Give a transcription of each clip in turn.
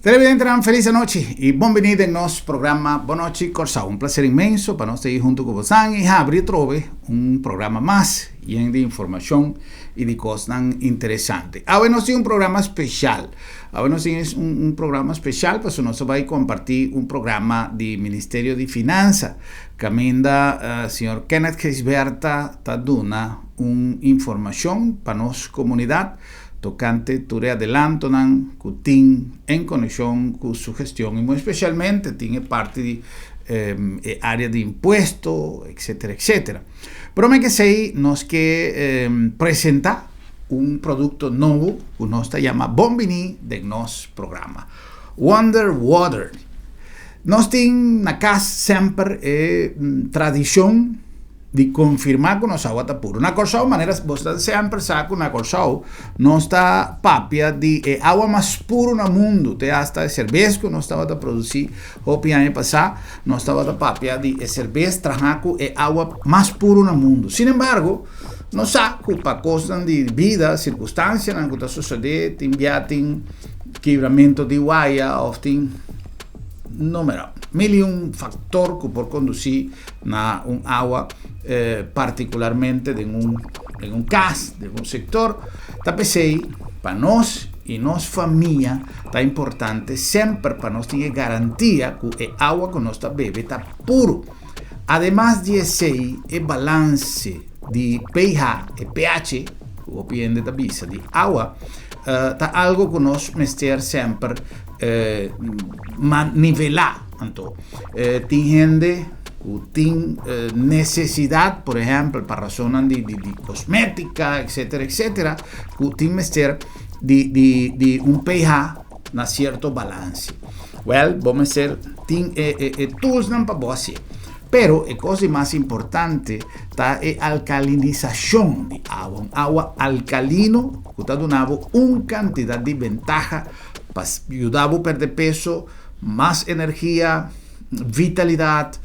Televidente, feliz noite e bem-vindo em nosso programa Boa Noite Corsau. Um prazer imenso para nós estar junto com vocês e abrir programa mais lleno de informação e de coisas interessantes. Hoje nós temos programa especial. Hoje nós temos programa especial, porque nós vamos compartir programa do Ministério de Finanças, que o senhor Kenneth Gisberta está dando informação para nossa comunidade tocante ture adelanto que tem em conexão com sua gestão e muito especialmente tem parte de área de imposto, etc, etc. Pero me que sei nós que apresentar produto novo que nós chama Bombini de nosso programa Wonder Water. Nós temos na casa sempre tradição de confirmar que nossa água está pura. Na Corsau, maneira, você sempre sabe que na Corsau não está papia de água mais pura no mundo. Tem hasta cerveja que nós estava a produzir o ano passado, nós estava a papia de cerveja trajaco é água mais pura no mundo. Sin embargo, nós sabemos que para coisas de vida, circunstâncias, que está sucedendo, tem quebramento de guaia, ou tem número, mil fator que pode conduzir na água particularmente em caso, de sector. Tá pensei, para nós e nossa família, tá importante sempre para nós ter garantia que a água que nós bebemos está puro. Además de esse balance de pH e pH, o depende da visa de água, tá algo que nós mester sempre nivelar. Então, tem gente que tem necessidade, por exemplo, para razões de cosmética, etc, etc, que tem mester de pH na certo balance. Well, vamos ser tem tools não para você. Pero a coisa mais importante tá a alcalinização de água. Água alcalino que está dando quantidade de ventaja para ajudar a perder peso, mais energia, vitalidade,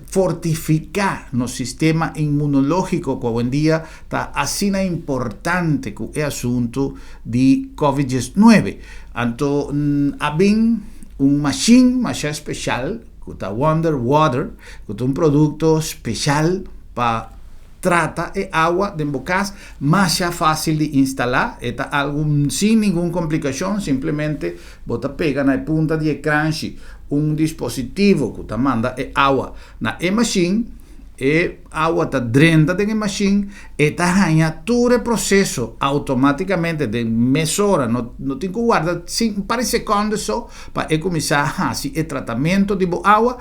fortificar no sistema imunológico que hoje em dia está assim importante que é assunto de Covid-19. Então, há bem machine especial que está Wonder Water, que é produto especial para trata água de bocas mais fácil de instalar, é algo sem nenhuma complicação, simplesmente você pega na ponta de crunch dispositivo que te manda água na machine, água está dentro da machine e ganha todo o processo automaticamente de mesura, não tem que guardar um par de segundos só para começar a fazer o tratamento de água.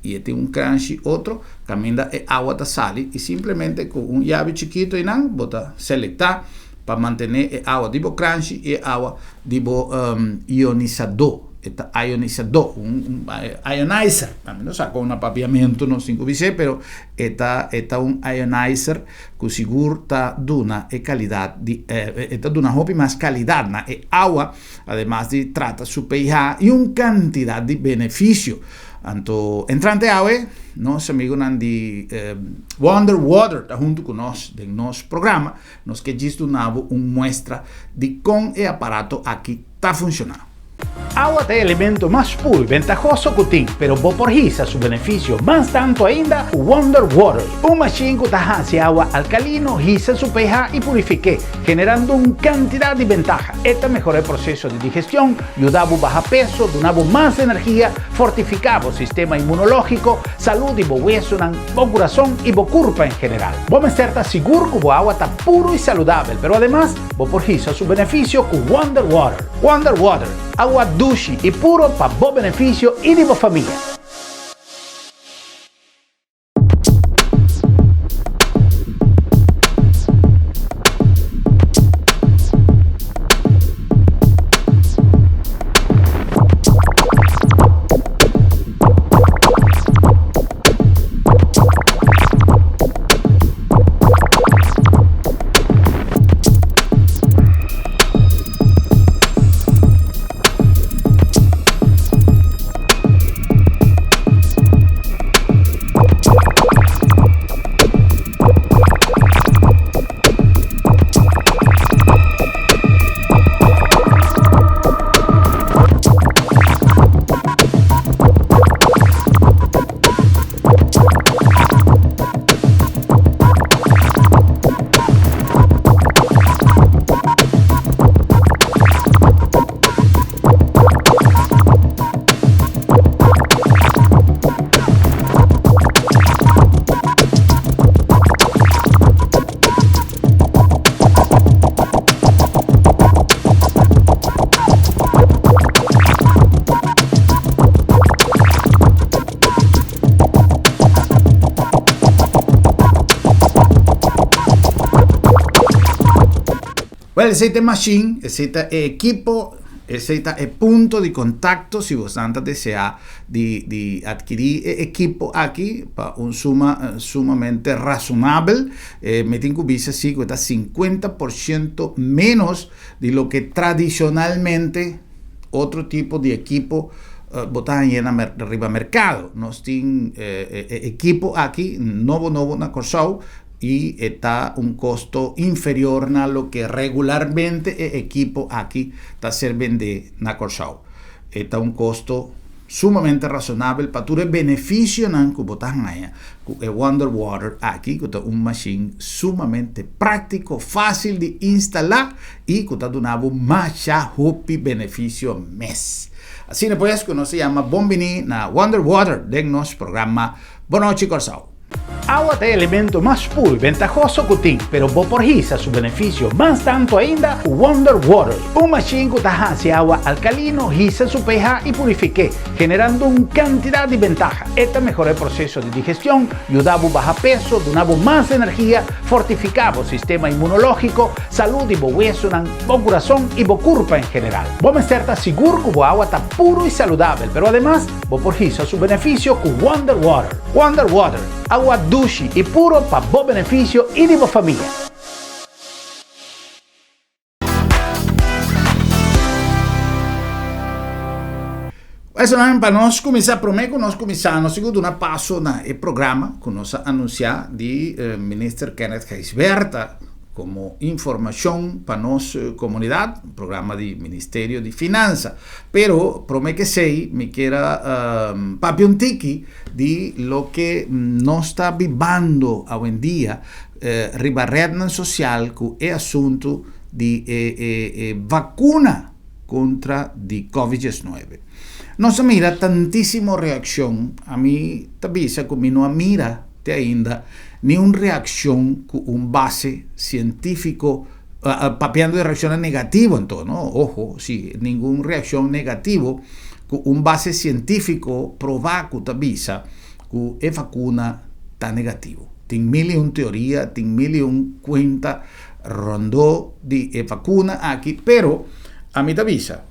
E tem crunch outro, caminha água da sale e simplesmente com chave chiquito e não, bota selectar para manter a água de crunch e água de ionizador. Ionizador, ionizer, também não sabe com papiamento no 5VC, pero é ionizer que seguro está dando qualidade, está dando mais qualidade na água, además de trata su pH e quantidade de benefício. Então, entrante hoje, nosso amigo de Wonder Water está junto com nós em nosso programa, nós que damos uma muestra de como o aparato aqui está funcionando. Agua tem elemento mais puro e ventajoso que tem, pero vos porgisa su beneficio más tanto ainda Wonder Water. Un machine que hace agua alcalino, gisa su pH y purifique, generando una cantidad de ventaja. Esta mejora el proceso de digestión, ayudaba a bajar peso, donaba más energía, fortificaba el sistema inmunológico, salud y hueso, bo corazón y bo curva en general. Vos estar seguro que vos agua está puro y saludable, pero además vos porgisa su beneficio con Wonder Water. Wonder Water, agua dulce y puro para vos beneficio y de vos familia. Well, ese machine, ese equipo, ese punto de contacto si vos deseas de adquirir equipo aquí para un sumamente razonable. Me tengo que decir que cuesta 50% menos de lo que tradicionalmente otro tipo de equipo botan en arriba mercado. Nos tienen equipo aquí, nuevo na Corsao, y está un costo inferior a lo que regularmente el equipo aquí está sirviendo na Corsao. Está un costo sumamente razonable para tu beneficio que botas allá. El Wonder Water aquí que está un machine sumamente práctico, fácil de instalar y que está dando más beneficio mes. Así pues, que se llama Bombini na Wonder Water de nuestro programa Boa Noite Corsao. Agua es el elemento más puro y ventajoso que tiene, pero vos por su beneficio más tanto ainda, Wonder Water. Un machine que hace agua alcalino, hisa su pH y purifique, generando una cantidad de ventajas. Esta mejora el proceso de digestión, ayuda a bajar peso, donaba más energía, fortificaba el sistema inmunológico, salud y hueso, corazón y curva en general. Vos me estar seguro que el agua está puro y saludable, pero además, vos por su beneficio con Wonder Water. Wonder Water, agua dulce y puro para vos beneficio y de vos familia. Eso é para nós começar, prometo nós começar no segundo passo no programa que nós anunciar de Minister Kenneth Geisberta como informação para nossa comunidade, programa de Ministério de Finanças. Pero prometo que sei, me queira papi un tiki de lo que nós está vivendo hoje em dia, ribarreta social, que é assunto de vacuna contra de COVID-19. Nos mira tantíssima reação, a mim tabisa que não mira ainda nenhuma reação com base científico, papeando de reações negativas, então, não? Ojo, sim, nenhuma reação negativa com base científico provar que tabisa que a vacuna está negativo. Tem mil e teoria, tem mil e conta rondou de vacuna aqui, pero a mim tabisa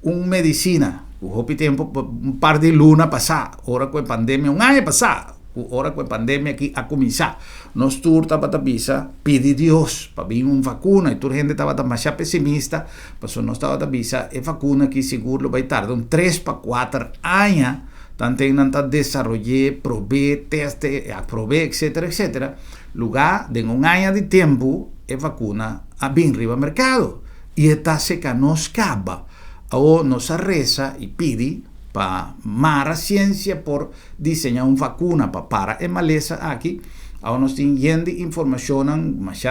medicina. Hopi tempo, un par de luna passar, ora com a pandemia, un ano passar, ora com a pandemia aqui a começar. Nós turta para tabisa, pedi Deus para vir uma vacuna, e toda gente estava mais pessimista, mas nós estava tabisa, a vacuna que seguro vai tardar 3 para 4 anos, tanto em não desenvolver, prover, teste, aprovar, etc. Lugar de um ano de tempo, a vacuna a vir riba mercado, e esta seca nos acaba. O nos reza y pide para mara ciencia por diseñar una vacuna para a maleza aquí. Ahora nos tienen yendo información más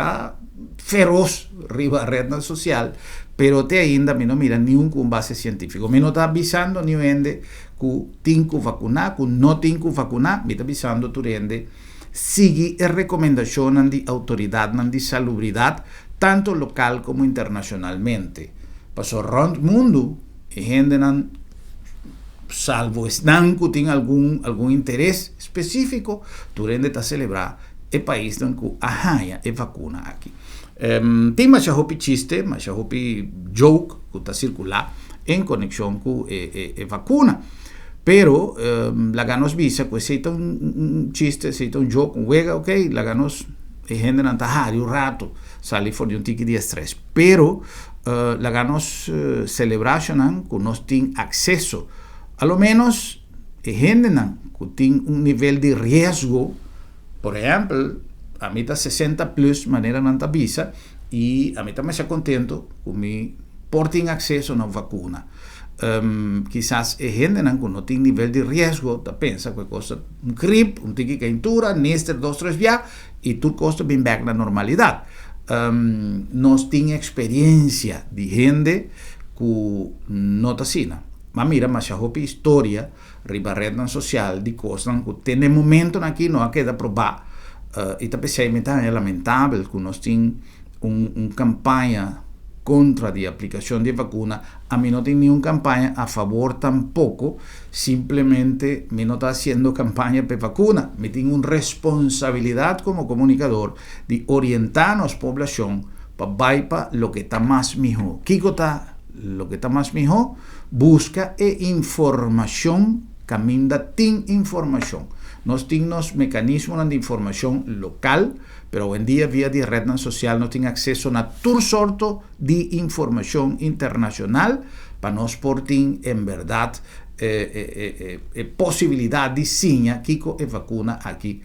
feroz riba red social, pero te ainda me no mira ni un con base científico. Me no está avisando ni ende que tinco vacunar, que no tinco vacunar, me está avisando tu ende sigue recomendación de autoridad de salubridad, tanto local como internacionalmente. Pasó around el mundo y gente salvo están que tienen algún interés específico, durante está celebrar el país donde haya vacuna aquí. Tem más chiste, más joke que está circular en conexión con vacuna. Pero la ganos visa, pues si está un chiste, si está un joke, un juega, ok, la ganos gente no está un rato, sale fuera de un ticket de estrés. Pero la ganos celebration que nos tiene acceso a lo menos gente que tiene un nivel de riesgo, por ejemplo a mí está 60 plus manera no está visa y a mí está más contento con mi por tener acceso a una vacuna. Quizás gente que no tiene nivel de riesgo te pensa que cosa un grip, un ticket que intura, nester 2-3 días y tu costo bien back la normalidad. Nos tiene experiencia de gente que no está así. Mas mira, mas ya historia, ribarreta social, de cosas que tiene momento aquí no queda probar. Y especialmente es lamentable que nos tiene una campaña contra la aplicación de vacuna. A mí no tiene ninguna campaña a favor tampoco, simplemente me no está haciendo campaña de vacuna. Me tengo una responsabilidad como comunicador de orientar a la población para lo que está más mejor. Kiko está lo que está más mejor, busca información, camina tin información. Nos tenemos mecanismos de información local, pero hoy en día vía de red social nos tiene acceso a todo sorto de información internacional para nos portar en verdad posibilidad de signa Kiko vacuna aquí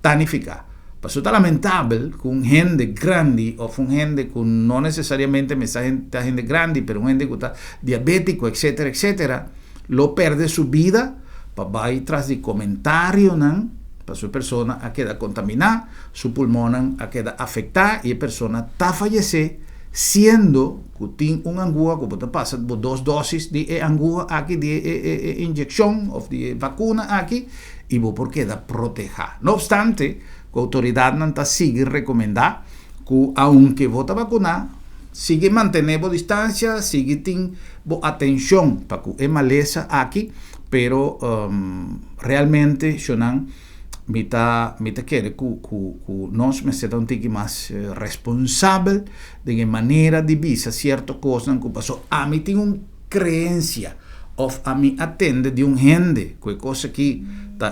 tanificar. Pasó tan lamentable con gente grande o con gente con no necesariamente gente grande, pero gente que está diabético, etcétera, etcétera, lo pierde su vida para ir tras de comentario, ¿no? Para su persona a queda contaminada, su pulmón a queda afectada y la persona está fallecer siendo que tiene una angúa que pasa 2 dosis de angúa aquí de inyección o de vacuna aquí y por queda proteger. No obstante, la autoridad no sigue recomendar que aunque vota vacunar, sigue manteniendo distancia, sigue teniendo atención para que es maleza aquí, pero realmente Shonan mita quiere que nos me sea un tique más responsable de que manera de visa ciertas cosas que pasó. A mí tengo una creencia o a mí atende de un gente que cosa que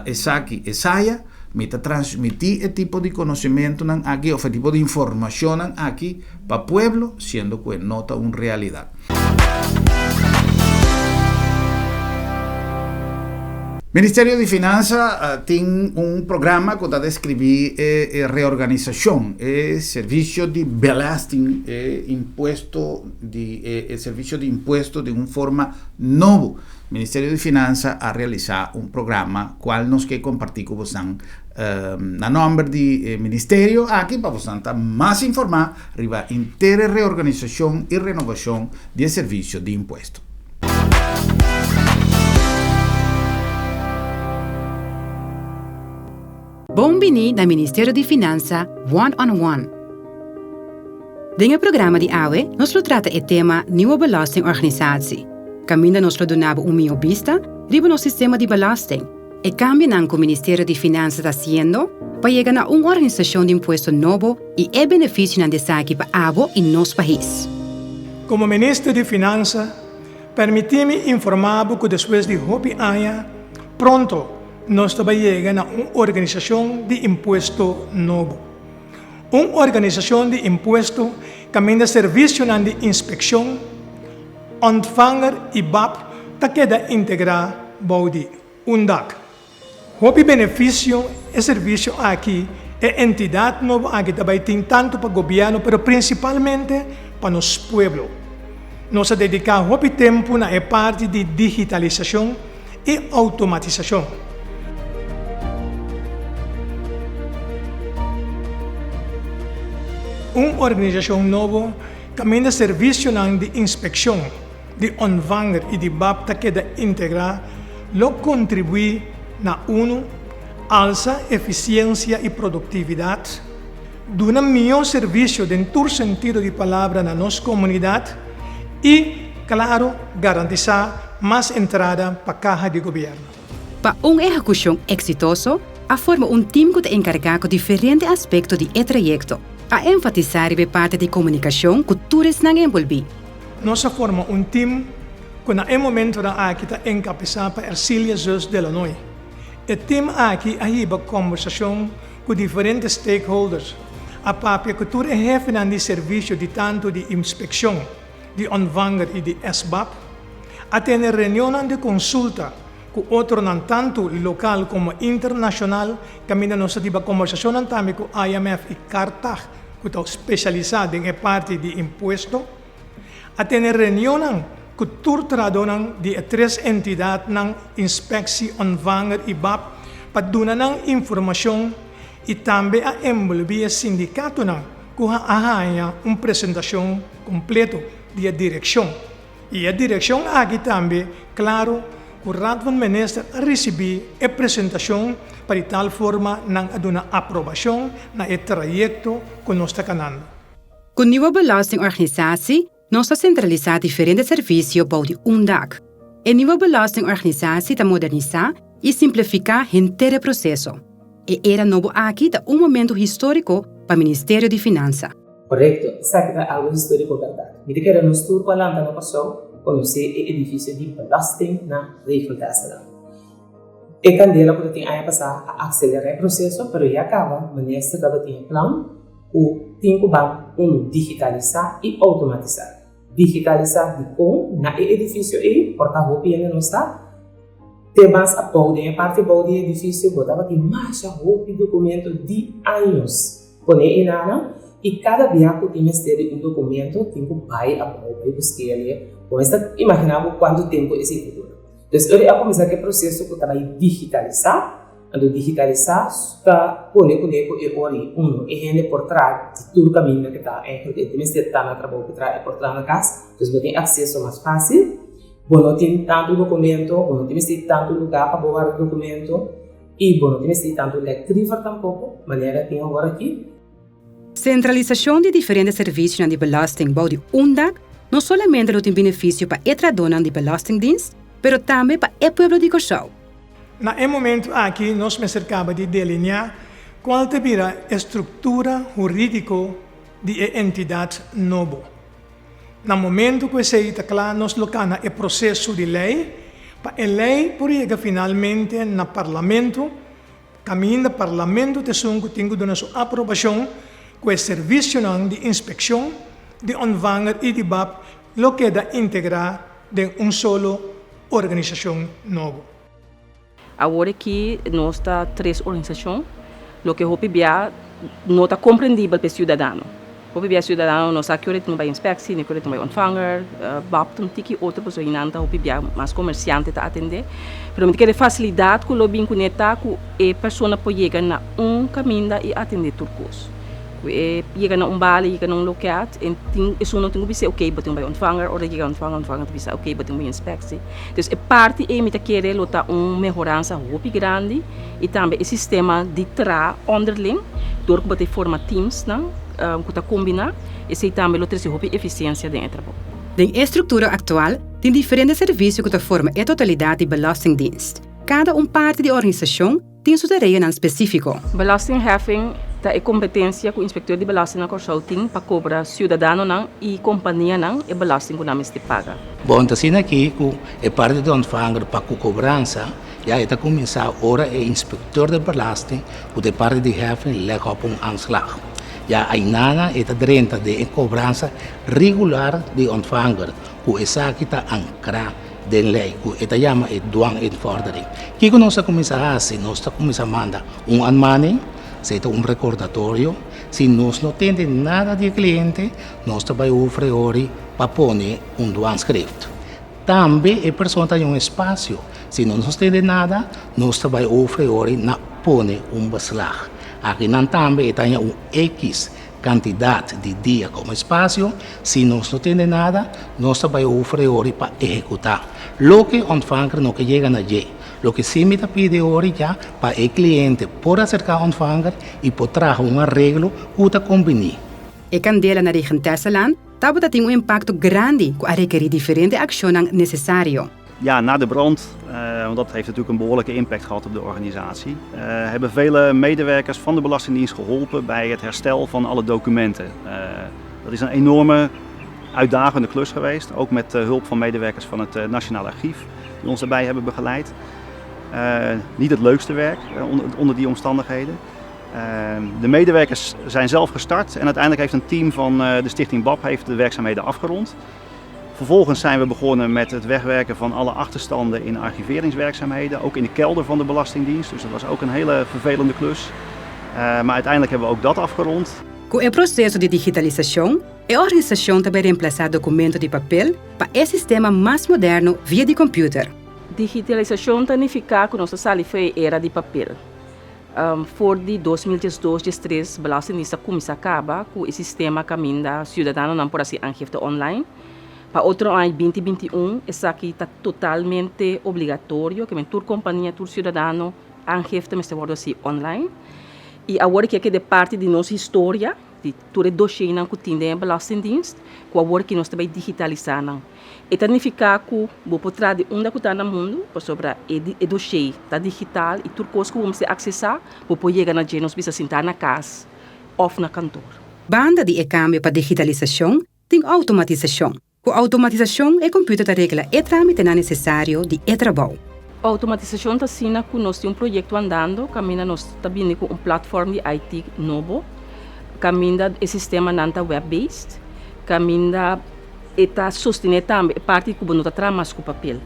es aquí, es allá, me transmitir el tipo de conocimiento aquí o el tipo de información aquí para el pueblo, siendo que no está una realidad. Ministerio de Finanzas tiene un programa que está de escribir reorganización, servicio de belasting, servicio de impuesto de una forma nueva. Ministerio de Finanzas ha realizado un programa cual nos que compartir con vosotros a nombre del ministerio aquí para vosotros más informar arriba entera reorganización y renovación del servicio de impuesto. Bom-vindo ao Ministério de Finanças One-on-One. Neste programa de AWE, nós tratamos o tema Nieuwe Belastingorganisatie. Caminho nós donamos minha vista riba no sistema de belasting. E cambio que o Ministério de Finanças está fazendo para chegar a uma organização de imposto novo e é benefício na destaque para AWE e nosso país. Como Ministro de Finanças, permite-me informar que depois de Hopi Aya, pronto nós também chegamos a uma organização de imposto novo. Uma organização de imposto que manda serviço de inspeção, ontvanger e BAP, que queda integrar Baudi, UNDAC. O benefício e serviço aqui é entidade nova que também tem tanto para o governo, mas principalmente para nosso povo. Nós dedicamos o tempo na parte de digitalização e automatização. Uma organização nova que manda serviço de inspeção, de ontvanger e de BAP que queda integrar, lo contribui na alça eficiência e produtividade, dando melhor serviço em todo sentido de palavra na nossa comunidade e, claro, garantizar mais entrada para a caixa de governo. Para uma execução exitosa, a forma time que te encarga com diferentes aspectos do projeto, a enfatizar a parte de comunicação que todos não envolvem. Nós formamos time que no momento aqui está encabeçado por Ercilia Zus de Illinois. O time aqui a conversação com diferentes stakeholders, a papel que tu recebe de serviço de tanto de inspeção, de ontvanger e de SBAP, a ter reunião de consulta com outros tanto local como internacional, que ainda nós tivemos conversação também com o IMF e Cartag, que está especializado em parte de imposto, a ter reunião que turtradonan de 3 entidades na inspecção ontvanger e BAP para dar informação e também a envolver sindicato que a uma apresentação completa de direção. E a direção aqui também, claro, que o Raad Minister recebeu a apresentação para de tal forma dar aprovação no trajeto que nós estamos canando. Com a nova belastingorganisatie, nós centralizamos diferentes serviços para o UNDAC. A nova belastingorganisatie está modernizar e simplificar o inteiro processo. E era novo aqui da momento histórico para o Ministério de Finanças. Correcto, exacto, algo histórico, verdade. Me quero nos tour para lá na passou, conhecer o edifício de belasting na Regeltestelen. E candela porque tem aí passar a acelerar o processo, mas já acaba, mas nesta cada tem plano, o tem que digitalizar e automatizar. Digitalizar de como na edifício e porta-roupa ainda não está. Temas a parte do edifício, botava que mais roupa e documento de anos. Põe nada e cada viaco tem um documento, tem que vai a roupa e buscar ele. Com esta, imaginava quanto tempo esse futuro. Então, eu começar aquele processo que estava digitalizar. Quando digitalizar, está põe e ori e rende por trás de todo o caminho que está, porque tem que estar na trabalho por trás da casa, então você tem acesso mais fácil. Não tem tanto documento, não tem tanto lugar para guardar o documento e não tem tanto elétrico tampouco, maneira tem agora aqui. Centralização de diferentes serviços de belasting bouwt undak não somente não tem benefício para a dona de belastingdienst, mas também para o povo de Curaçao. Na momento aqui, nós me cercava de delinear qual será a estrutura jurídica de entidade nova. No momento que você está claro, nós colocamos o processo de lei, para a lei por chegar finalmente no parlamento, caminho do parlamento, tem que dar sua aprovação com o serviço de inspeção, de ontvanger e de BAP, lo que da integrar em solo organização nova. Agora que nós temos 3 organizações, o que eu não está compreendível para o cidadão. O cidadão não sabe que não vai inspeção, que não vai ontvanger, BAP tem que outra pessoa inanta, o mais comerciante está atender. Mas tem que facilidade que o lobby conecta com a pessoa pode chegar na caminho e atender turcos. Chega na bala, chega na local, e isso não tem que dizer, ok, você vai ontvanger, ou chega ontvanger, dizer, ok, você vai inspeção. Então, a parte é que quer lutar melhorança muito grande e também o sistema de tra underling, door que você forma teams, que está combinar, e se também lutar se muito eficiência dentro. Na estrutura atual, tem diferentes serviços que formam a totalidade de belastingdienst. Cada parte da organização tem sua tarefa específica. Belastingheffing é competência que o inspector de belasting na Curaçao tem para cobrar cidadão e companhia e belasting que não se paga. Bom, então assim aqui, a parte de ontvanger para a cobrança, já está começar agora o inspector de belasting, que a parte de heffing leva op aanslag. Ja, a nana está dentro de cobrança regular de ontvanger, que essa aqui está ancrada de lei, que está chama de douaneinvordering. O que nós começamos a fazer? Nós começamos a mandar anmaning, seja recordatório. Se nós não temos nada de cliente, nós vamos oferecer para pôr douanscript. Também a pessoa tem espaço. Se não temos nada, nós vamos oferecer para pôr beslag. Aqui também tem X quantidade de dia como espaço. Se nós não temos nada, nós vamos oferecer para executar. Lo que ontvanger não chega na G. Lo que se me pide hoje já para o cliente por acercar ontvanger e por trazer arreglo que te combine. A candela na região Tesseland tem impacto grande que requerir diferentes ações necessárias. Ja, na de brand, want dat heeft natuurlijk een behoorlijke impact gehad op de organisatie, hebben vele medewerkers van de Belastingdienst geholpen bij het herstel van alle documenten. Dat is een enorme uitdagende klus geweest, ook met hulp van medewerkers van het Nationaal Archief die ons daarbij hebben begeleid. Niet het leukste werk onder die omstandigheden. De medewerkers zijn zelf gestart en uiteindelijk heeft een team van de Stichting BAP heeft de werkzaamheden afgerond. Vervolgens zijn we begonnen met het wegwerken van alle achterstanden in archiveringswerkzaamheden, ook in de kelder van de Belastingdienst. Dus dat was ook een hele vervelende klus. Maar uiteindelijk hebben we ook dat afgerond. Com o processo de digitalização, a organização também reemplaçar documentos de papel para um sistema mais moderno via de computer. Digitalização significa que nossa sala foi era de papel. Voor die 2012-2013 Belastingdienst começa a acabar com o sistema caminho da cidadão não por assim aangifte online. Para outro ano 2021, essa aqui está totalmente obrigatório, que a toda companhia, todo cidadão aangifte mas agora assim online. E agora que é de parte de nossa história, de todo o dossiê que tem a Belastingdienst, que agora que nós também digitalizamos. E significa que vou poder de onde está no mundo, sobre o dossiê está digital e tudo coisa que vamos acessar, vou poder chegar na gente, nós precisamos sentar na casa ou na cantor. Banda de cambio para digitalização tem automatização. Com automatização, o computador regula o trâmite necessário de trabalho. A automatização está sendo que nós temos projeto andando, caminha nós está vindo com plataforma de IT novo, caminha o sistema nanta web-based, caminha está sustendo também parte que nós trabalhamos com papel.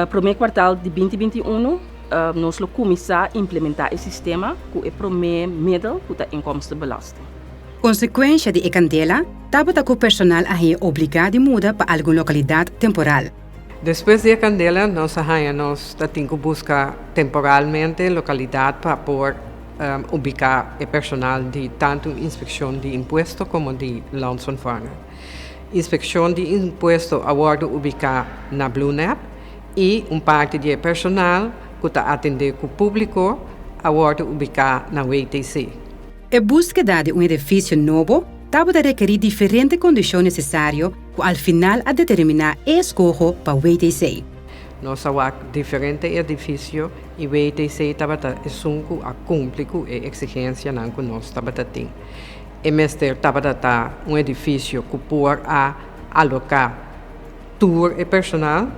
Primeiro quartal de 2021, nós vamos começar a implementar o sistema com o primeiro medal da inkomstenbelasting. Consequência de candela, estava com o personal obrigado a mudar para alguma localidade temporal. Depois da candela, nós temos que buscar temporalmente localidade para poder ubicar o personal de tanto inspeção de imposto como de landsonvanger. Inspeção de imposto agora ubicar na BlueNap e parte do personal que está atendendo o público agora ubicar na WTC. A búsqueda de edifício novo estava a requerir diferentes condições necessárias que ao final a determinar a escolha para o WTC. Nós temos diferentes edifícios e o WTC estava a cumprir com a exigência que nós estamos tendo. E mestre estava edifício que pode alocar tour e personal,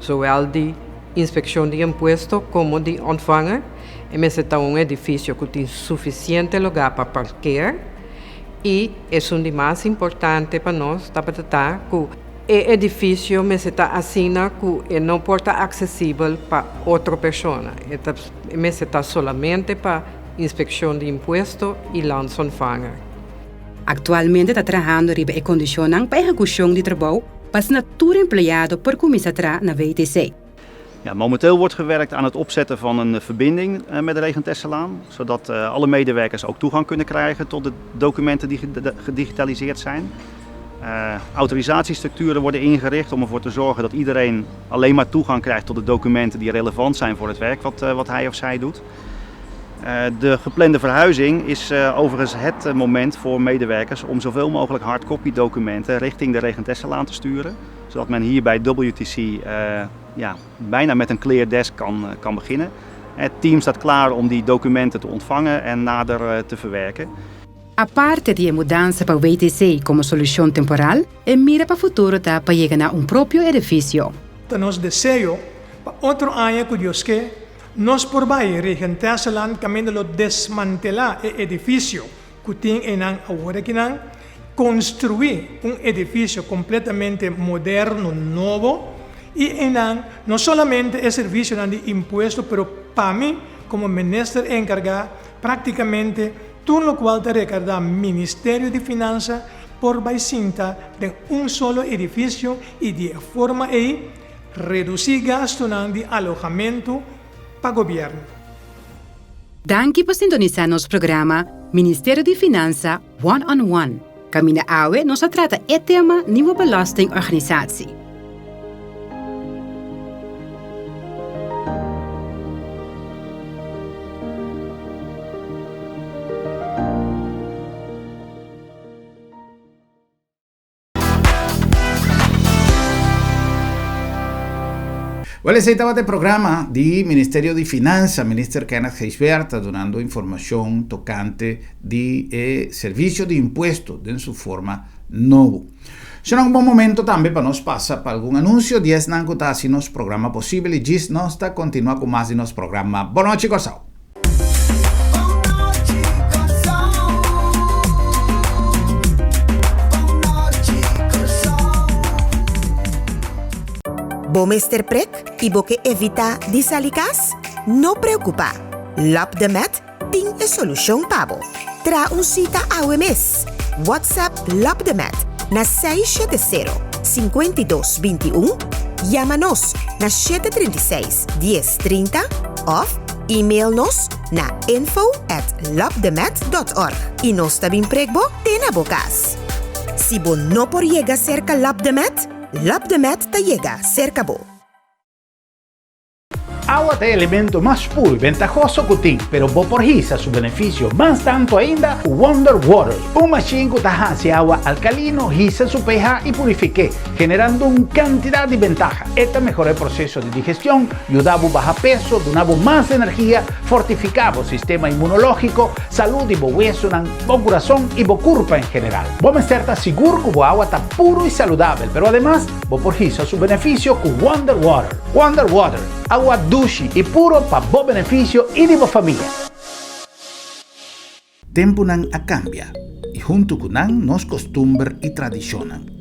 zowel de inspeção de imposto como de ontvanger. E mestre está edifício que tem suficiente lugar para parquear. E é o mais importante para nós que o edifício está assim que não pode ser acessível para outra pessoa. Mestre está somente para inspeção de imposto e landsonvanger. Atualmente está trabalhando em condições para a execução de trabalho para assinatura empregado por começar na WTC. Ja, momenteel wordt gewerkt aan het opzetten van een verbinding met de Regentesselaan, zodat alle medewerkers ook toegang kunnen krijgen tot de documenten die gedigitaliseerd zijn. Autorisatiestructuren worden ingericht om ervoor te zorgen dat iedereen alleen maar toegang krijgt tot de documenten die relevant zijn voor het werk wat hij of zij doet. De geplande verhuizing is overigens het moment voor medewerkers om zoveel mogelijk hardcopy documenten richting de Regentesselaan te sturen, zodat men hier bij WTC bijna met een clear desk kan beginnen. Het team staat klaar om die documenten te ontvangen en nader te verwerken. A parte de mudança para o WTC como solução temporal, mira para o futuro para chegar a próprio edifício. Nós desejo para outro ano que Deus quer, nós por baixo Regentesselaan caminho desmantelar o edifício que tem agora que não construir edifício completamente moderno, novo e não somente o serviço de imposto, mas para mim como ministro encargado praticamente tudo o qual te recarga Ministério de Finanças por baicinta de solo edifício e de forma reduzir gasto de alojamento para o governo. Danke por sintonizar nosso programa Ministério de Finanças One on One. Camina Awe nos trata o tema Nieuwe Belastingorganisatie. Well, ese estaba el programa del Ministerio de Finanzas, Minister Kenneth Geisberta, dando información tocante de servicio de impuestos en su forma nuevo. Será un buen momento también para nos pasar para algún anuncio. 10 nangutas si nos programa posible y gis nos está continúa con más de nos programa. Boa noite, Corsao. Bo Mr. Prek e bo que evita disalicas? No preocupa. Lap de Met tem a solução pabo. Tra cita ao mes. WhatsApp Lap de Met na 670-5221. Llama-nos na 736-1030 of e-mail-nos na info@lapdemet.org. E nós também pregbo tena bocas. Se bo no por llega cerca Lap de Met, Lap de Met te llega cerca bo. Agua é elemento mais puro e ventajoso que tem, pero vou por hisa su benefício mais tanto ainda o Wonder Water. Uma machine que hace agua alcalino, hisa su pH e purifique, generando uma quantidade de ventaja. Esta mejora o processo de digestão, ayudava a bajar peso, donava mais energia, fortificava o sistema inmunológico, saúde bo hueso, bo coração e bo curva em geral. Vou estar seguro que o agua está puro e saudável, pero además vou por hisa su benefício com Wonder Water. Wonder Water, agua dulce e puro para bo benefício e de bo família. Tempo nan a cambia y junto con nan nos costumbre y tradicionan.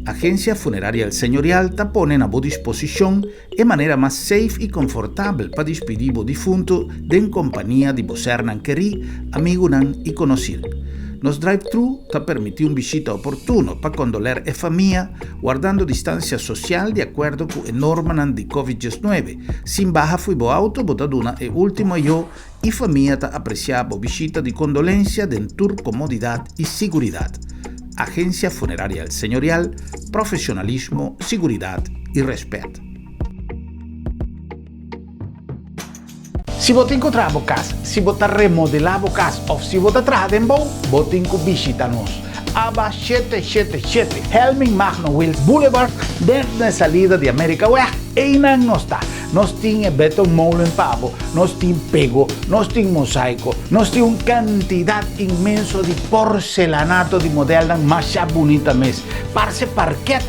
Agencia Funeraria El Señorial ta pone a bo disposición de manera más safe y confortable para despedir bo difunto en compañía de bo ser nan querí, amigo nan y conocido. Nos drive-thru ta permite un visita oportuno para condoler e familia, guardando distancia social de acuerdo con la norma de COVID-19. Sin baja fui bo auto, botaduna e último yo y familia ta apreciaba visita de condolencia de tour comodidad y seguridad. Agencia Funeraria El Señorial, profesionalismo, seguridad y respeto. Se você encontrar a casa, se você remodelar a casa ou se você trabalhar em bom, você tem que visitar nós. Aba 777 Helming Magno Wills Boulevard, dentro da salida de América West, e não nós está. Nós temos beton molen pavo, nós temos pego, nós temos mosaico, nós temos uma quantidade imensa de porcelanato de modelo mais bonita mesmo. Parece parquet,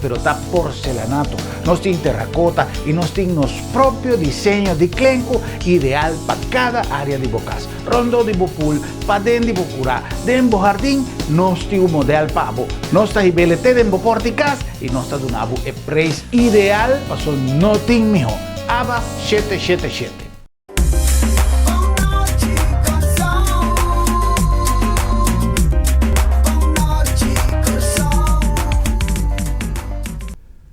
pero está porcelanato. Nós temos terracota e nós temos nosso próprio desenho de clenco ideal para cada área de bocas. Rondo de bopul, para dentro de bocura, dentro do jardim, nós temos o modelo pavo. Nós temos belete dentro do porticas e nós temos o preço ideal para só não ter melhor. Aba 777.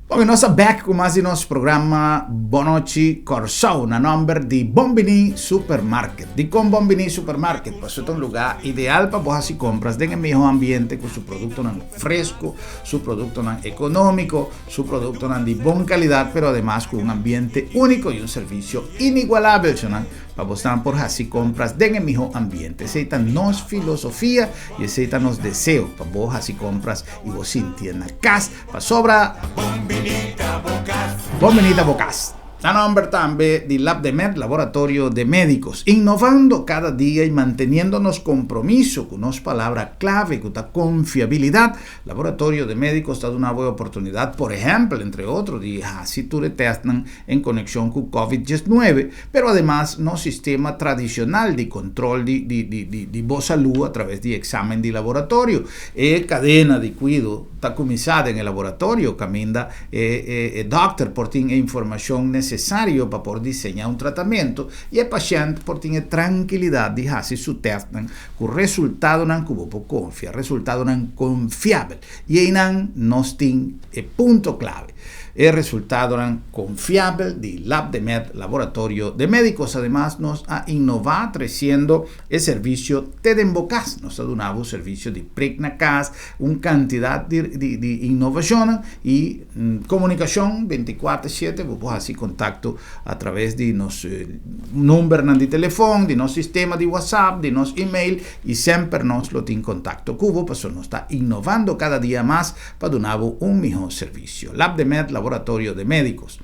Bom, nós estamos back com mais nosso programa Boa Noite Corsão, na number de Bombini Supermarket. De com Bombini Supermarket, passou um lugar ideal para você compras em melhor ambiente, com seu produto fresco, seu produto econômico, seu produto de boa qualidade, mas además com um ambiente único e um serviço inigualável, para você por assim compras em melhor ambiente. Essa é a nossa filosofia e esse é o nosso desejo, para você assim compras e você sentir na casa, para sobrar. Bonvenida Bocas. A nombre también de Lab de Med, Laboratorio de Médicos, innovando cada día y manteniéndonos compromiso con unas palabras clave, con la confiabilidad. Laboratorio de Médicos está dando una buena oportunidad, por ejemplo, entre otros, de si tú le testan en conexión con COVID-19, pero además no sistema tradicional de control de voz salud a través de examen de laboratorio. Cadena de cuidado está comenzada en el laboratorio, camina doctor por tener información necesaria para poder diseñar un tratamiento y el paciente por tener tranquilidad de hacer su test con resultado que puede confiar, resultado confiable y ahí nos tiene el punto clave. El resultado confiable de Lab de Med, Laboratorio de Médicos. Además, nos ha innovado creciendo el servicio Tedembocas. Nos ha dado un servicio de Pregnacas, una cantidad de innovación y comunicación 24/7. Vos así contacto a través de nuestro número de teléfono, de nuestro sistema de WhatsApp, de nuestro email y siempre nos lo tiene contacto cubo, pues nos está innovando cada día más para dar un mejor servicio. Lab de Med, Laboratorio de Médicos.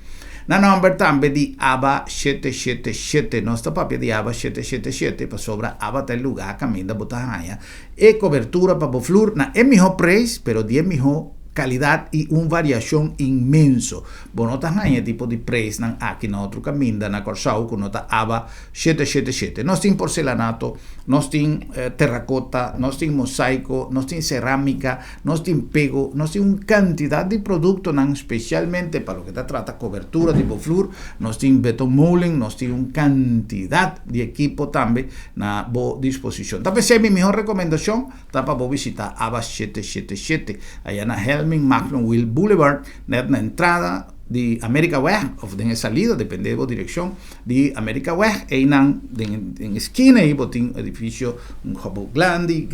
Na number también de ABA 777, nuestra papia de ABA 777, para sobra ABA del lugar, camina botahaya, e cobertura para Boflur, na es mejor precio, pero de mejor calidad y una variación inmenso. Bueno, también tipo de precio aquí en otro camino, na Corsau, con nota ABA 777. Nos tiene porcelanato, nos tiene terracota, nos tiene mosaico, nos tiene cerámica, nos tiene pego, nos tiene una cantidad de productos, especialmente para lo que te trata cobertura tipo flur, nos tiene beton molding, nos tiene una cantidad de equipo también a bo disposición. También es mi mejor recomendación, para vos visitar ABA 777, allá en Helming Magno Will Boulevard, en la entrada de América West, o de salida, depende de la dirección de América West, e en esquina y botín edificio un jobo grande,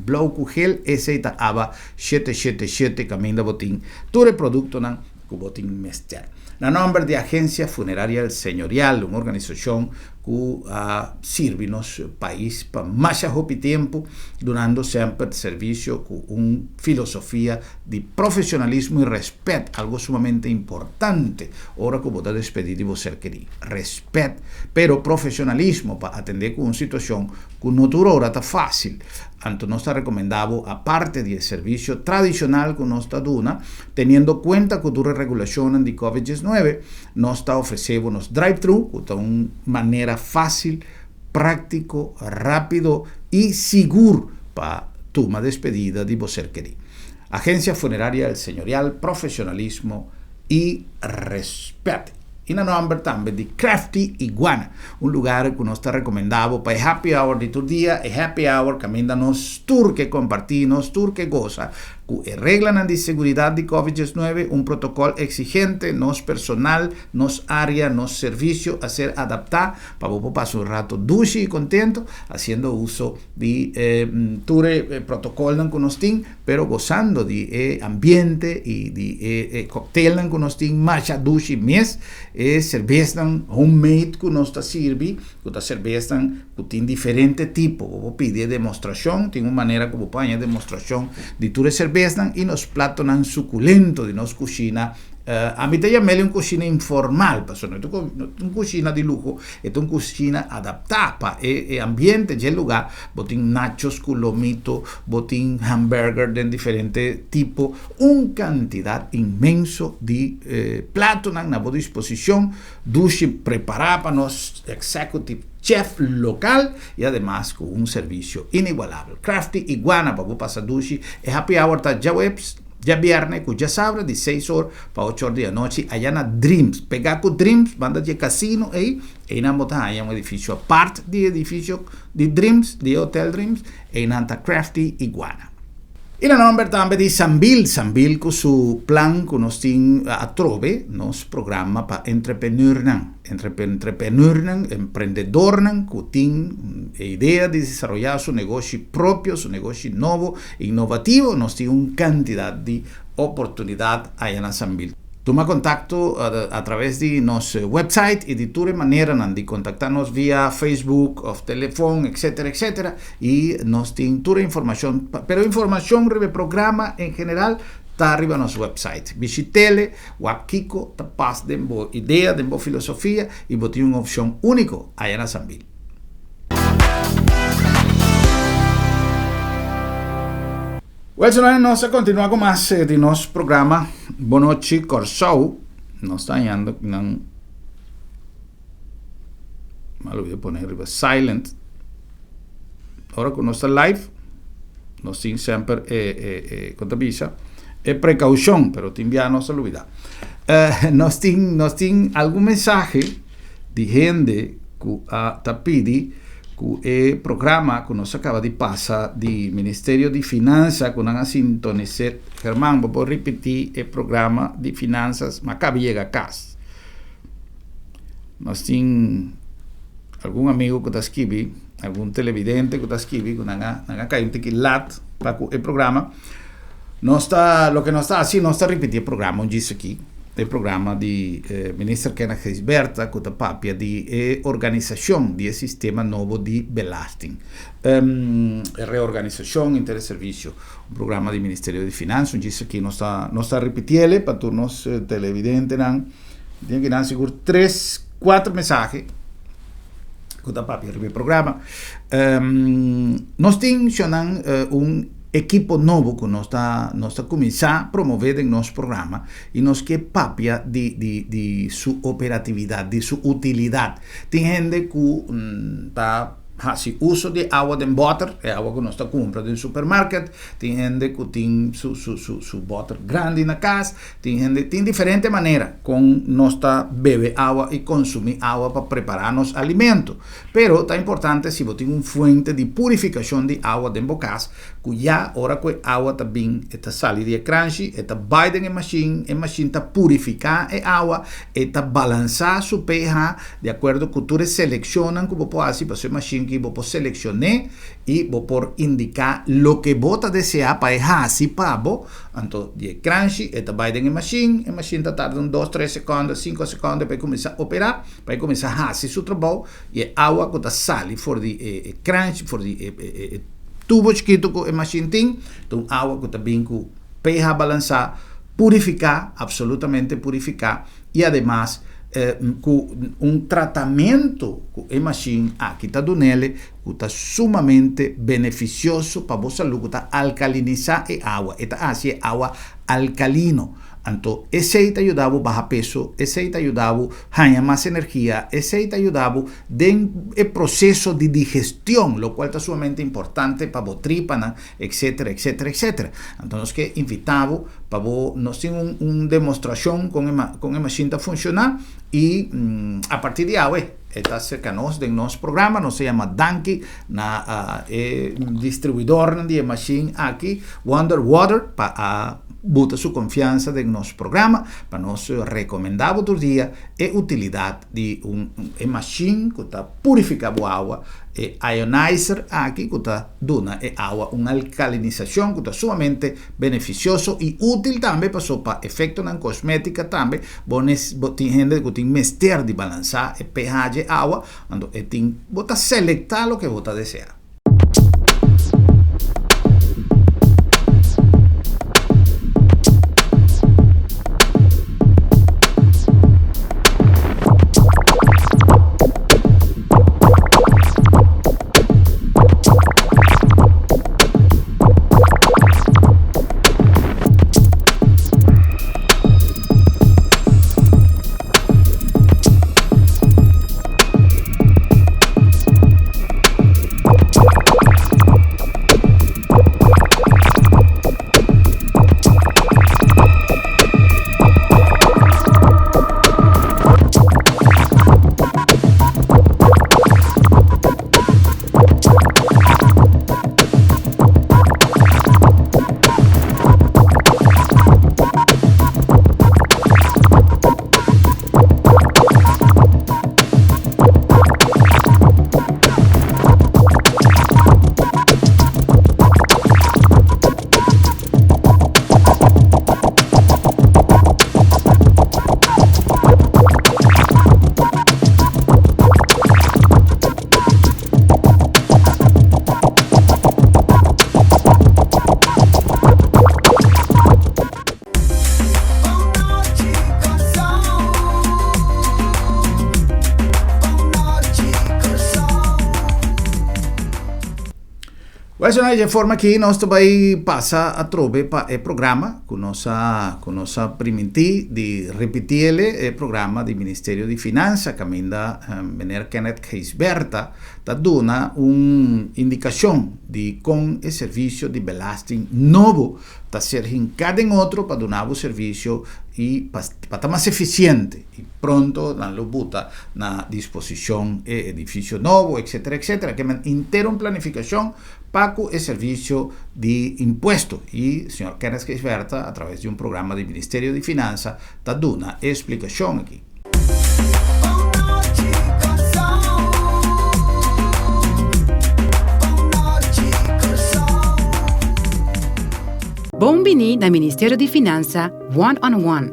bloco gel, ese está ABA 777, camino de botín, todo el producto que botín mester. Na nombre de Agencia Funeraria El Señorial, uma organização que sirve nosso país para mais tempo, dando sempre serviço com uma filosofia de profissionalismo e respeito, algo sumamente importante. Ora que você despedir de você querido, respeito, pero profissionalismo para atender com uma situação que não está fácil. Então, nós está recomendado, a parte do serviço tradicional que nós está dando, tendo em conta que a regulação de COVID-19, nós está oferecendo nos drive-thru, que é uma maneira fácil, prático, rápido e seguro para tomar despedida de você querido. Agência Funerária El Señorial, profissionalismo e respeito. E na nombre também de Crafty Iguana, um lugar que nós está recomendado para happy hour de todo dia, e happy hour que ainda nos tour que compartimos, tour que goza, que reglas de seguridade de COVID-19, um protocolo exigente, nos personal, nos área, nos serviço a ser adaptado para você passar um rato dulce e contento, fazendo uso de tour protocolo que nós temos, pero gozando de ambiente e de cocktail que nós temos, mais dulce mês, cerveja homemade que nós está servindo, que a cerveja que tem diferente tipo, você pede demonstração, tem uma maneira que você põe a demonstração de toda cerveja e nos pratos suculentos de nossa cozinha. A mim também é uma cozinha informal, porque não é uma cozinha de luxo, é uma cozinha adaptada para o ambiente do lugar. Você tem nachos, lomito, você tem hambúrguer de diferentes tipos, uma quantidade imensa de pratos na boa disposição, doce preparado para nosso executive chef local e además com um serviço inigualável. Crafty Iguana para você passar doce, e happy hour está já viernes, que já sabe, de 6 horas para 8 horas da noite, allá na Dreams. Pegar com Dreams, banda de casino aí, e na montanha, um edifício a parte do edifício de Dreams, de Hotel Dreams, e na Crafty Iguana. E na nombre também de Sambil com seu plano que nós temos a trove, nosso programa para entrepreneur, empreendedor, que tem a ideia de desenvolver seu negócio próprio, seu negócio novo, inovativo, nós temos uma quantidade de oportunidade aí na Sambil. Toma contacto a través de nosso website e de toda maneira de contactar-nos via Facebook, ou telefone, etc. E nós temos toda a informação, mas a informação sobre o programa em geral está arriba no nosso website. Visite-le, o Kiko te passa de boa ideia, de boa filosofia e você tem uma opção única aí na Sambil. Well, nós continuamos com mais de nosso programa Boa Noite Corsau. Nós estamos indo não malo voy a poner arriba silent. Ahora que nós está live, nós temos sempre quando avisa precaução, pero te envia nossa olvidar. Nós temos algum mensagem de gente que está pedindo que o programa que nós acaba de passar do Ministério de Finanças, que nós sintonizar, Germán, vou repetir o programa de Finanças, mas acaba de chegar a casa. Nós temos algum amigo que está escrevendo, algum televidente que está escrevendo, que nós caímos aqui lá para o programa. O que nós está assim, nós está repetindo o programa, onde isso aqui. O programa de ministra Kenneth Gisberta, que está papia de organização do sistema novo de belasting. Reorganização, interserviço. O programa do Ministério de Finanças, onde isso aqui nós está repetindo, para todos os televidentes, tem que dar seguro 3-4 mensagens que está papia do programa. Nós temos equipo novo que nós está começando a promover em nosso programa e nós que papia de sua operatividade, de sua utilidade. Tem gente que está fazendo uso de água de water, é água que nós está comprando no supermercado. Tem gente que tem su water grande na casa. Tem diferente maneira com nós está beber água e consumir água para preparar nos alimentos. Pero está importante se você tem uma fonte de purificação de água dentro da casa, que já hora que a água está bem, está salindo de crunchy, está baida em machine, está purificar a água, está balançar su pH de acordo com tu selecionam que você pode fazer para ser machine que vos seleccioné y vos por indicar lo que vos desea para así para vos. Entonces, de crunchy, esta va en la machine tarda 2, 3 segundos, 5 segundos para comenzar a operar, para comenzar a hacer su trabajo, y agua que sale por de crunch, por de tubo chiquito que a machine tem, então agua que também com pH balançar, purificar, absolutamente purificar, e además com tratamento que a machine aqui está dando nele, que está sumamente beneficioso para a vossa saúde, que está alcalinizar a água, está assim água alcalino. Então, esse te ajudava a baixar peso, esse te ajudava a ganhar mais energia, esse te ajudava no processo de digestão, o qual é sumamente importante para a tripa, etc, etc, etc. Então, nós que invitamos para nós ter uma demonstração com a máquina funcionar e a partir de agora, está cercanos de nosso programa, nos se chama Danke, na distribuidor de machine aqui, Wonder Water, para botar sua confiança em nosso programa, para nós recomendar outro dia a utilidade de machine que está purificando a água, ionizer aqui que está dando a água uma alcalinização que está sumamente beneficioso e útil também para efeito na cosmética também. Tem gente que tem mestre de balançar o pH de água, então tem que selectar o que você deseja. De forma que nós também passa a trobe para o programa com nossa primiti de repetir ele o programa do Ministério de Finanças, que ainda Mener Kenneth Geisberta está dando uma indicação de com o serviço de belasting novo está ser cada outro para dar o serviço e para estar mais eficiente e pronto na luta na disposição edifício novo, etc, etc, que inteira uma planificação para o serviço de imposto e o senhor Kenneth Geisberta, através de um programa do Ministério de Finanças, está dando a explicação aqui. Bem-vindo ao Ministério de Finanças One on One.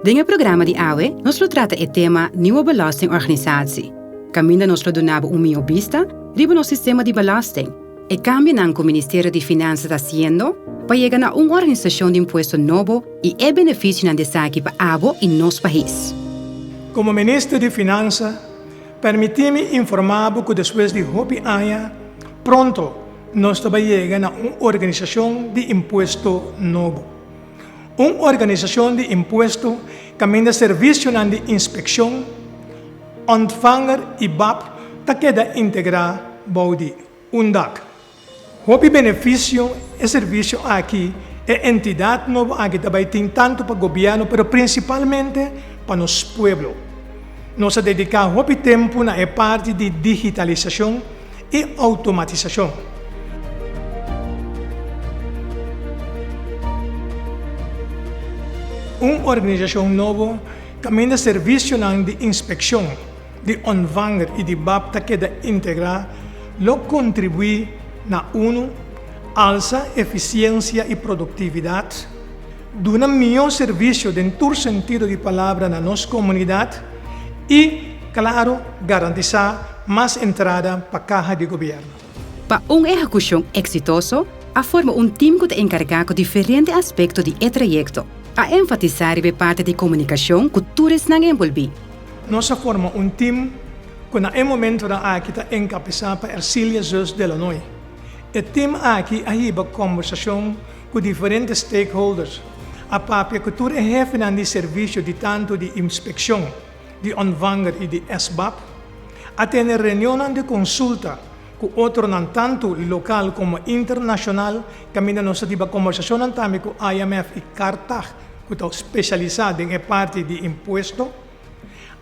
Neste programa de AWE, nós tratamos o tema Nieuwe Belastingorganisatie. Caminda nós donamos uma vista riba no sistema de belasting. E cambio que o Ministério de Finanças está fazendo para chegar a uma organização de imposto novo e é benefício na destaque para AWE e nosso país. Como Ministro de Finanças, permite-me informar que depois de Hopi Aya, pronto nós também chegamos a uma organização de imposto novo. Uma organização de imposto que manda serviço de inspeção, ontvanger e BAP que queda integrar Baudi, UNDAC. Hopi benefício e serviço aqui é entidade nova que também tem tanto para o governo, mas principalmente para os pueblos. Nós dedicamos hopi tempo na parte de digitalização e automatização. Uma organização nova que manda serviço de inspeção, de ontvanger e de BAP queda integra lo contribui na uno alza eficiência e produtividade, dando melhor serviço dentro do sentido de palavra na nossa comunidade e, claro, garantizar mais entrada para a caja de governo. Para uma execução exitosa, a forma time que te encarga com diferentes aspectos do projeto, a enfatizar a parte de comunicação que todos não envolvem. Nós formamos time que no momento da aqui está encabeçado para Ercília Zus de Illinois. O time aqui ahiba conversação com diferentes stakeholders, a papia que tu é jefe de serviço de tanto de inspeção, de ontvanger e de SBAP, a ter reunião de consulta com outro tanto local como internacional, que ainda nós tivemos conversação também com IMF e Cartag, que está especializado em parte de imposto,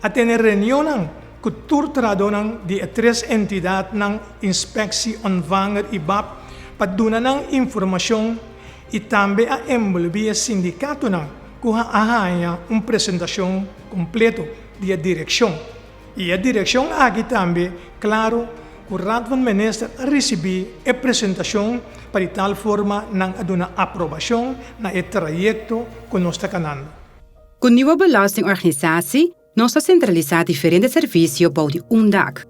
a ter reunião com turtradonan de três entidades na inspecção ontvanger e BAP para dar informação e também a envolver o sindicato que a uma apresentação completa da direção. E a direção aqui também, claro, que o Raad Minister recebeu a apresentação para de tal forma dar uma aprovação no trajeto que nós estamos canando. Com a nova belastingorganisatie, nós centralizamos diferentes serviços para um dag.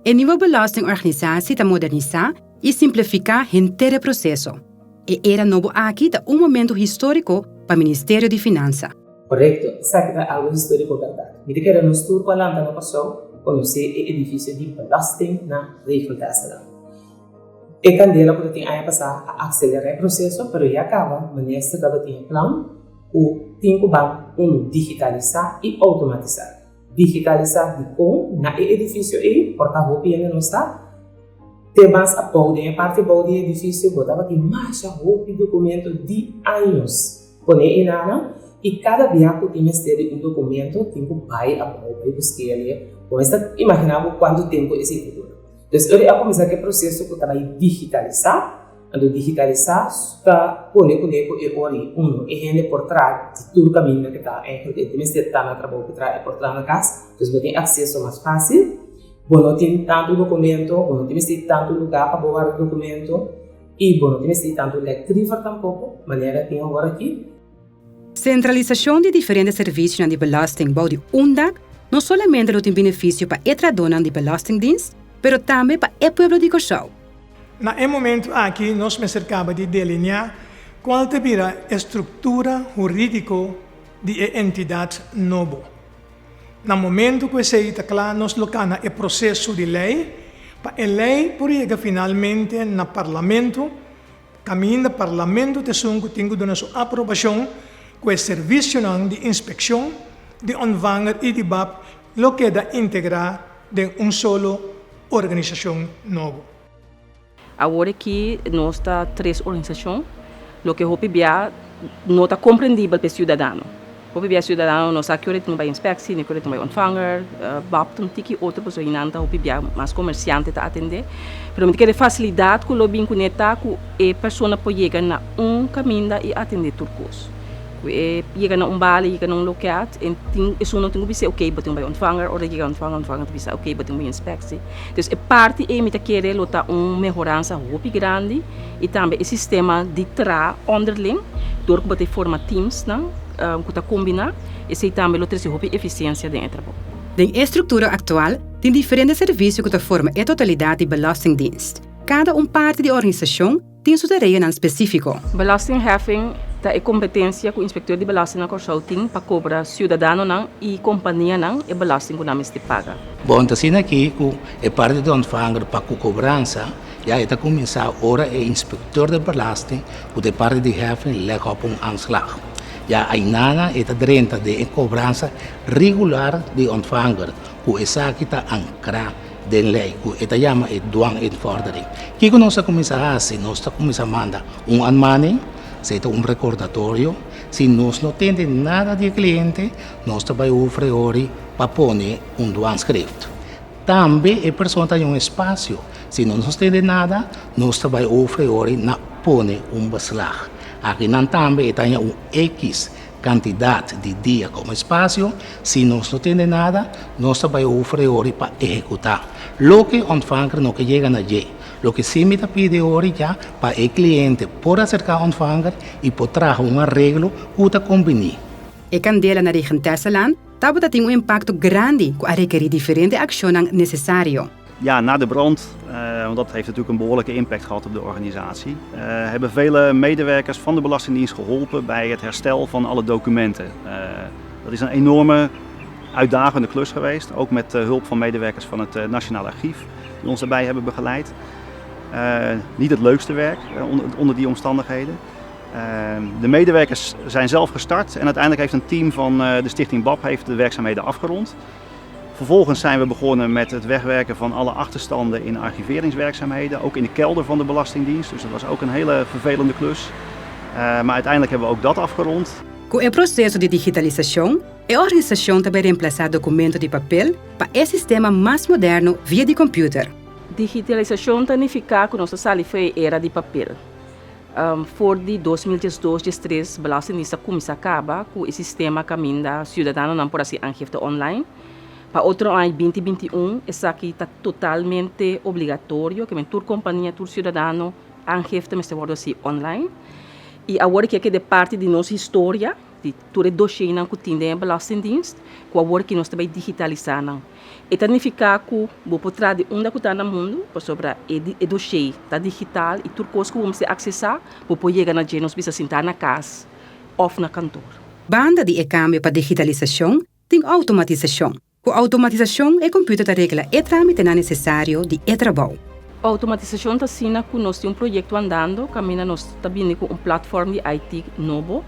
A nova belastingorganisatie está modernizar e simplificar o inteiro processo. E era novo aqui da momento histórico para o Ministério de Finanças. Correto, sabe que é algo histórico, verdade. Me que era nos tour para lá no passado, conhecer o edifício de belasting na Rijksdag. E candela que tem aí passar a acelerar o processo, mas já acaba, o ministro acaba tem plano, o tem que digitalizar e automatizar. Digitalizar de como na edifício e porta-roupa ainda não está. Temas a a parte do edifício, botava que mais roupa e documento de anos. Quando é inana, e cada dia que tem ministério um documento, tem que pai a roupa e buscar ali. Começa a imaginar quanto tempo esse futuro. Então, eu ia começar aquele processo que estava digitalizar. Quando digitalizar, está com e ori e rende por trás de todo o caminho que está em o ministério está na trabalho que traz por trás na casa. Então, você tem acesso mais fácil. Não tem tanto documento, não tem tanto lugar para botar o documento e não tem tanto elétrico tampouco, maneira que tem agora aqui. Centralização de diferentes serviços de belasting de dag não somente tem benefício para a tradona de belastingdienst, mas também para o povo de Curaçao. Na momento aqui, nós me cercamos de delinear qual será a estrutura jurídica de entidade nova. No momento que se está claro, nós colocamos o processo de lei, para a lei poder finalmente no parlamento, caminho do parlamento, tem que dar sua aprovação com o serviço de inspeção, de ontvanger e de BAP, lo que da integrar de solo organização nova. Agora que nós temos três organizações, o que não está compreendível para o cidadão. O cidadão não sabe que ele vai inspecção, que ele vai ontvanger, BAP tem que outra pessoa inanta, mais comerciante está atender. Mas que a facilidade que o lobby conecta com a pessoa pode chegar na caminho e atender turcos. Chega na bala, chega num local, e isso não tem que ser ok, mas tem que ontvanger, ou chega ontvanger tem que ok, mas tem que inspecção. Então, a parte é que quer lutar melhorança muito grande e também o sistema de underling, door que forma teams, que está combinado, e se também lutar muito eficiência dentro. Na estrutura atual, tem diferentes serviços que formam a totalidade de belastingdienst. Cada parte da organização tem sua tarefa específica. Belastingheffing é competência que o inspector de belasting na Curaçao tem para cobrar cidadão e companhia e belasting que não se paga. Bom, assim aqui, a parte do ontvanger para a cobrança, já está começando agora o inspector de belasting, que a parte de heffing leva op aanslag. Ja, ainda está dentro de cobrança regular de ontvanger, que essa aqui está ancrada de lei, que esta chama é douaneinvordering. O que nós começamos a fazer? Nós começamos a mandar anmaning, seja recordatório. Se nós não temos nada de cliente, nós vamos oferecer para pôr douanscript. Também a pessoa tem espaço. Se não temos nada, nós vamos oferecer para pôr beslag. Aqui também tem X cantidad de días como espacio. Si no tiene nada, no se va a ofrecer para ejecutar. Lo que ontvanger no que llegan allí. Lo que sí me pide ahora ya para el cliente por acercar a ontvanger y por traer un arreglo que te conviene. E Candela na região Tesseland, tabata tem impacto grande que requerir diferente acties necessário. Ja, na de brand, want dat heeft natuurlijk een behoorlijke impact gehad op de organisatie, hebben vele medewerkers van de Belastingdienst geholpen bij het herstel van alle documenten. Dat is een enorme uitdagende klus geweest, ook met hulp van medewerkers van het Nationaal Archief die ons daarbij hebben begeleid. Niet het leukste werk onder die omstandigheden. De medewerkers zijn zelf gestart en uiteindelijk heeft een team van de Stichting BAP heeft de werkzaamheden afgerond. Vervolgens zijn we begonnen met het wegwerken van alle achterstanden in archiveringswerkzaamheden, ook in de kelder van de Belastingdienst. Dus dat was ook een hele vervelende klus. Maar uiteindelijk hebben we ook dat afgerond. Com o processo de digitalização, a organização também reemplaçar documentos de papel para um sistema mais moderno via de computer. Digitalização significa que nossa sala foi era de papel. Voor de 2012-2013 Belastingdienst começou a acabar com o sistema caminho da cidadão não por assim aangifte online. Para outro ano 2021, isso aqui está totalmente obrigatório, que toda companhia, todo cidadão aangifte mas wordt assim online. E agora que é de parte de nossa história, de todo dossiê que tem em Belastingdienst, que agora que nós também digitalizamos. E significa que vou poder de onde está no mundo, sobre o dossiê está digital e tudo coisa que vamos acessar, vou poder chegar na gente, nós precisamos sentar na casa ou na cantor. Banda de câmbio para digitalização tem automatização. Com automatização, o computer regula o trâmite necessário de trabalho. A automatização está sendo que nós temos projeto andando, caminha nós está vindo com plataforma de IT novo,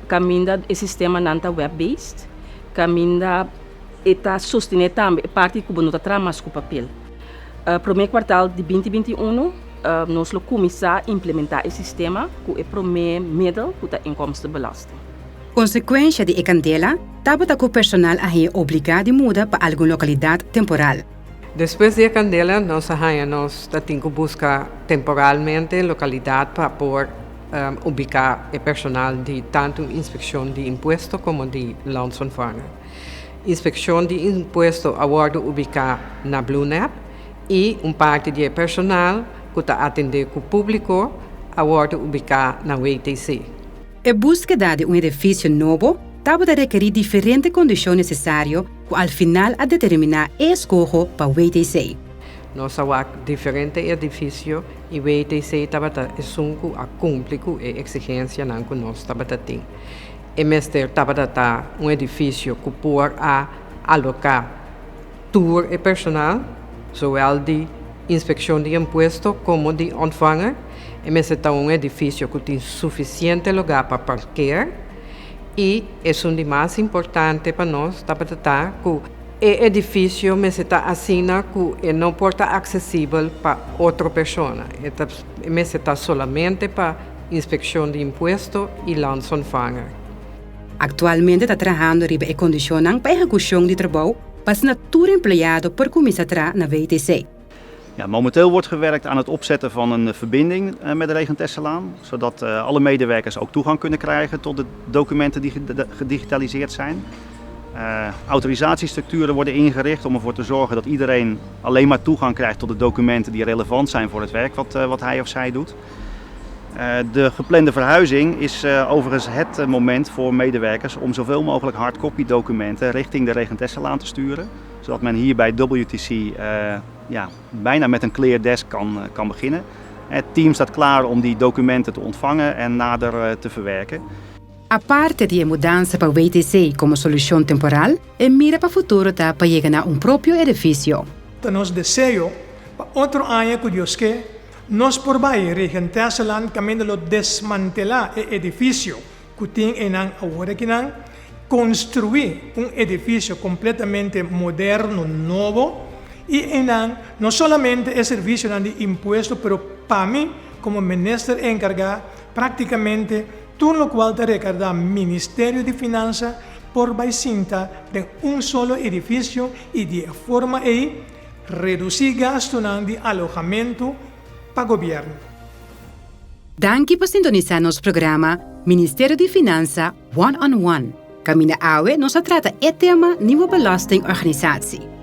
caminha o sistema nanta web-based, caminha está sustentando também parte que nós trabalhamos com papel. Primeiro quartal de 2021, nós começamos a implementar o sistema com o primeiro middel para a inkomstenbelasting. Consequência de Candela, tabata que o personal é obrigado a mudar para alguma localidade temporal. Depois de Candela, nós temos que buscar temporalmente localidade para poder ubicar o personal de tanto inspeção de imposto como de landsontvanger. Inspeção de imposto agora ubicar na BlueNap e parte de personal que está atender com o público agora ubicar na WTC. A búsqueda de edifício novo tabata requerir diferentes condições necessárias que al final a determinar a escolha para o WTC. Nós temos diferentes edifícios e o WTC tabata a cumprir com a exigência que nós tabata tem. E mestre tabata edifício que pode alocar todo o personal, zowel de inspeção de imposto como de ontvanger. E mestre está edifício que tem suficiente lugar para parquear. E é o mais importante para nós tabata que o edifício está assim que não pode estar acessível para outra pessoa. Mestre está somente para inspeção de imposto e landsontvanger. Atualmente está trabalhando em condições para a execução de trabalho para todo empregado por começar a trabalhar na WTC. Ja, momenteel wordt gewerkt aan het opzetten van een verbinding met de regio Tesselaan, zodat alle medewerkers ook toegang kunnen krijgen tot de documenten die gedigitaliseerd zijn. Autorisatiestructuren worden ingericht om ervoor te zorgen dat iedereen alleen maar toegang krijgt tot de documenten die relevant zijn voor het werk wat hij of zij doet. De geplande verhuizing is overigens het moment voor medewerkers om zoveel mogelijk hardcopy documenten richting de regio Tesselaan te sturen, zodat men hier bij WTC bijna met een clear desk kan beginnen. Het team staat klaar om die documenten te ontvangen en nader te verwerken. A parte de mudança para o WTC como solução temporal, mira para o futuro para chegar a próprio edifício. Nós desejo para outro ano que Deus quer, nós por baixo, região Tesseland, caminho desmantelar o edifício que tem agora que não, construir edifício completamente moderno, novo, e não somente o serviço de imposto, mas para mim, como ministro encargado, praticamente tudo o qual te recarga Ministério de Finanças por baicinta de solo edifício e de forma aí reduzir gasto de alojamento para o governo. Danke por sintonizar nosso programa Ministério de Finança One-on-One. Camina AWE nos trata e tema nieuwe belastingorganisatie.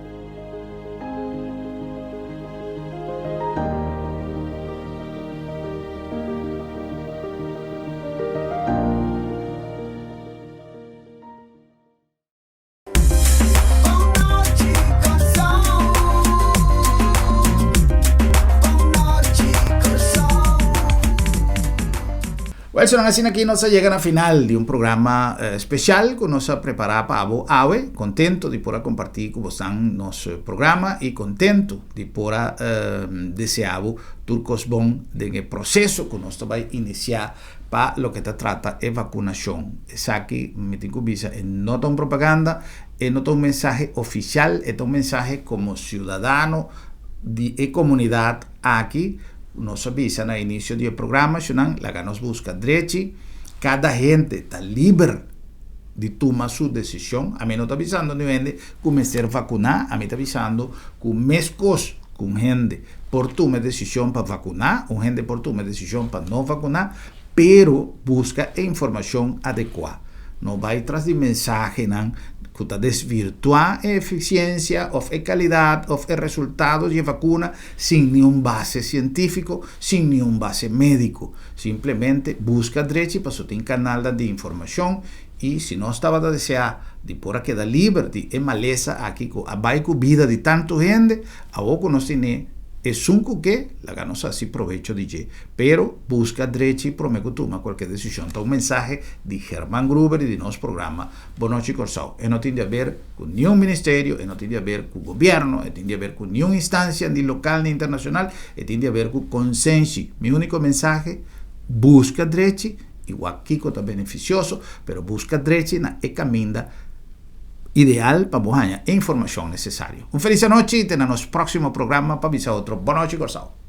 Bueno, así aquí nos llega a final de un programa especial que nos ha preparado para AWE. Contento de poder compartir con vosotros nuestro programa y contento de poder desear turcos bon del proceso que nos va a iniciar para lo que se trata de vacunación. Es aquí, me tengo visa, no es propaganda, no es un mensaje oficial, es un mensaje como ciudadano de comunidad aquí. Nos avisan al inicio del programa, la que nos busca derecho, cada gente está libre de tomar su decisión. A mí no está avisando ni gente comenzar a vacunar, a mí está avisando que mezcos con gente por tomar decisión para vacunar, o gente por tomar decisión para no vacunar, pero busca información adecuada. No va tras de mensaje que está desvirtuar a eficiencia o a calidad o a resultados de vacuna sin ningún base científico, sin ningún base médico. Simplemente busca derecho para su canal de información y si no estaba a desear de por quedar libre de maleza aquí con a vida de tanta gente, a poco no tiene es un que la ganos así provecho de pero busca derecho y prometo toma cualquier decisión. Está un mensaje de Germán Gruber y de nuestro programa Bonochi Corsao. No tiene a ver con ningún ministerio, no tiene a ver con gobierno, tiene a ver con ninguna instancia ni local ni internacional, tiene a ver con consenso. Mi único mensaje, busca derecho, igual Kiko está beneficioso, pero busca derecho y camina ideal para buscar información necesaria. Un feliz noche y tenemos próximo programa para avisar otro. Boa noite, Corsao.